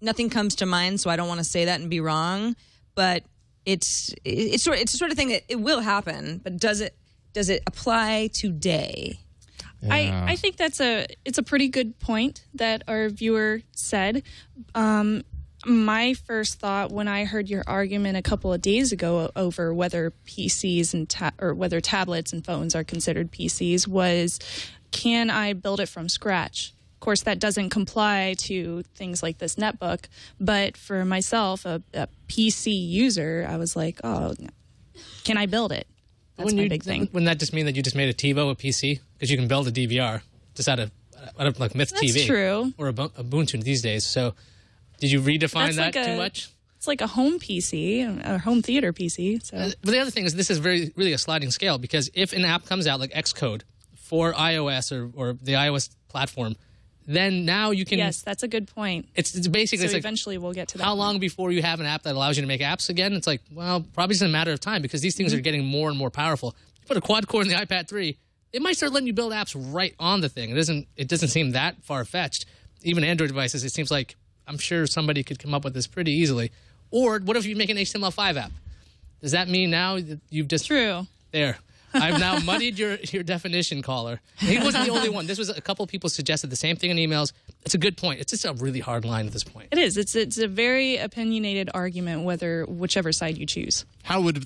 Speaker 1: nothing comes to mind, so I don't want to say that and be wrong. But it's the sort of thing that it will happen, but does it apply today?
Speaker 7: Yeah. I think it's a pretty good point that our viewer said. My first thought when I heard your argument a couple of days ago over whether PCs or whether tablets and phones are considered PCs was, can I build it from scratch? Of course, that doesn't comply to things like this netbook, but for myself, a PC user, I was like, oh, can I build it? That's my big thing.
Speaker 5: Wouldn't that just mean that you just made a TiVo a PC? Because you can build a DVR just out of like Myth TV.
Speaker 7: That's true.
Speaker 5: Or Ubuntu these days. So did you redefine that too much?
Speaker 7: It's like a home PC, a home theater PC. So.
Speaker 5: But the other thing is this is really a sliding scale, because if an app comes out like Xcode for iOS or the iOS platform, then now you can...
Speaker 7: Yes, that's a good point.
Speaker 5: It's basically...
Speaker 7: So eventually we'll get to that.
Speaker 5: How long before you have an app that allows you to make apps again? It's like, well, probably just a matter of time, because these things are getting more and more powerful. You put a quad core in the iPad 3, it might start letting you build apps right on the thing. It doesn't seem that far-fetched. Even Android devices, it seems like I'm sure somebody could come up with this pretty easily. Or what if you make an HTML5 app? Does that mean now that you've just...
Speaker 7: True.
Speaker 5: There. I've now muddied your definition, caller. He wasn't the only one. This was a couple of people suggested the same thing in emails. It's a good point. It's just a really hard line at this point.
Speaker 7: It is. It's a very opinionated argument, whichever side you choose.
Speaker 6: How would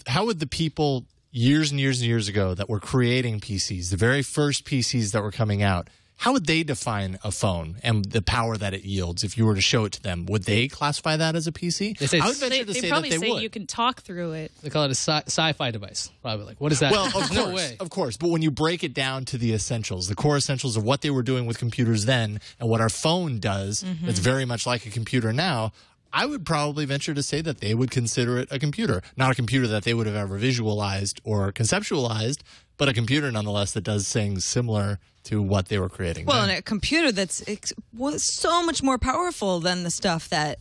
Speaker 6: the people years and years and years ago that were creating PCs, the very first PCs that were coming out, how would they define a phone and the power that it yields if you were to show it to them? Would they classify that as a PC?
Speaker 5: I
Speaker 6: would venture to say
Speaker 7: probably
Speaker 6: that they
Speaker 7: say
Speaker 6: would.
Speaker 7: you can talk through it.
Speaker 5: They call it a sci-fi device. Probably like, what is that?
Speaker 6: Well,
Speaker 5: Of
Speaker 6: of course. But when you break it down to the essentials, the core essentials of what they were doing with computers then and what our phone does, that's very much like a computer now, I would probably venture to say that they would consider it a computer. Not a computer that they would have ever visualized or conceptualized, but a computer nonetheless that does things similar to what they were creating.
Speaker 1: Well,
Speaker 6: then.
Speaker 1: and a computer was so much more powerful than the stuff that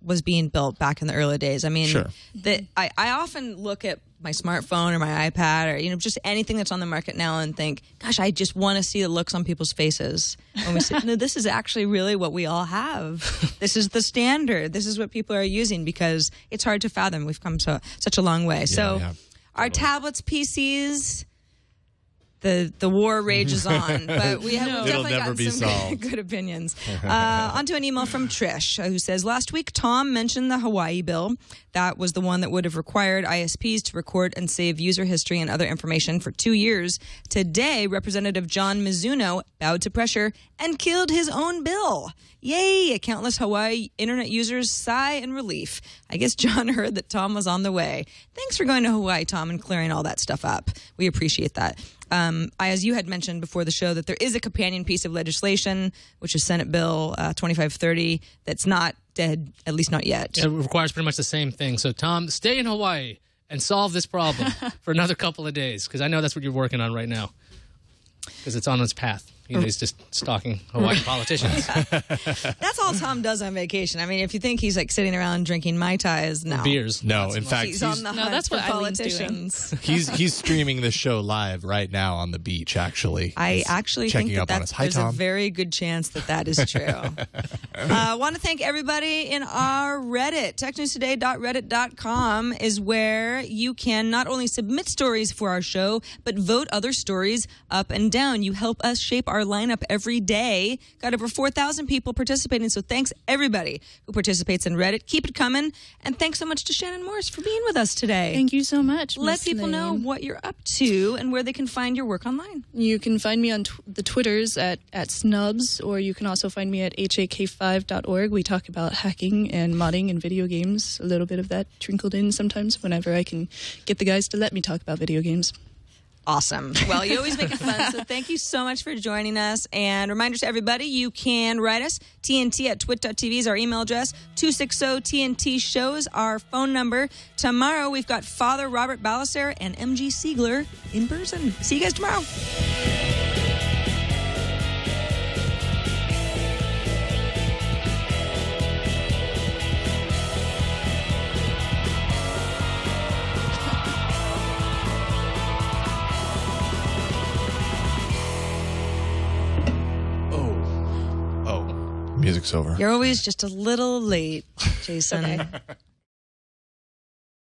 Speaker 1: was being built back in the early days. I mean,
Speaker 6: Sure.
Speaker 1: I often look at my smartphone or my iPad or just anything that's on the market now and think, gosh, I just want to see the looks on people's faces when we say, no, this is actually really what we all have. This is the standard. This is what people are using because it's hard to fathom. We've come such a long way. Our tablets, PCs. The war rages on, but we've definitely gotten some good opinions. Onto an email from Trish, who says, last week Tom mentioned the Hawaii bill. That was the one that would have required ISPs to record and save user history and other information for 2 years. Today, Representative John Mizuno bowed to pressure and killed his own bill. Yay! Countless Hawaii internet users sigh in relief. I guess John heard that Tom was on the way. Thanks for going to Hawaii, Tom, and clearing all that stuff up. We appreciate that. As you had mentioned before the show, that there is a companion piece of legislation, which is Senate Bill 2530, that's not dead, at least not yet.
Speaker 5: It requires pretty much the same thing. So, Tom, stay in Hawaii and solve this problem for another couple of days, because I know that's what you're working on right now, because it's on its path. He's just stalking Hawaiian politicians.
Speaker 1: That's all Tom does on vacation. I mean, if you think he's like sitting around drinking Mai Tais, no.
Speaker 5: Beers.
Speaker 6: No, in fact,
Speaker 1: he's on the hunt
Speaker 7: that's
Speaker 1: for
Speaker 7: what Eileen's
Speaker 1: politicians.
Speaker 6: he's streaming the show live right now on the beach, actually.
Speaker 1: I actually
Speaker 6: checking
Speaker 1: think
Speaker 6: up on us. Hi,
Speaker 1: there's
Speaker 6: Tom.
Speaker 1: a very good chance that is true. I want to thank everybody in our Reddit. TechNewsToday.reddit.com is where you can not only submit stories for our show, but vote other stories up and down. You help us shape our lineup every day. Got over 4,000 people participating, so thanks everybody who participates in Reddit. Keep it coming, and thanks so much to Shannon Morse for being with us today.
Speaker 7: Thank you so much.
Speaker 1: Let
Speaker 7: Miss
Speaker 1: people know
Speaker 7: Lane.
Speaker 1: what you're up to and where they can find your work online.
Speaker 7: You can find me on the Twitters at Snubs, or you can also find me at hak5.org. We talk about hacking and modding in video games. A little bit of that trickled in sometimes whenever I can get the guys to let me talk about video games.
Speaker 1: Awesome. Well, you always make it fun, so thank you so much for joining us. And reminder to everybody, you can write us. TNT@twit.tv is our email address. 260-TNT shows our phone number. Tomorrow, we've got Father Robert Ballasser and MG Siegler in person. See you guys tomorrow.
Speaker 6: Music's over.
Speaker 1: You're always just a little late, Jason.
Speaker 7: Okay.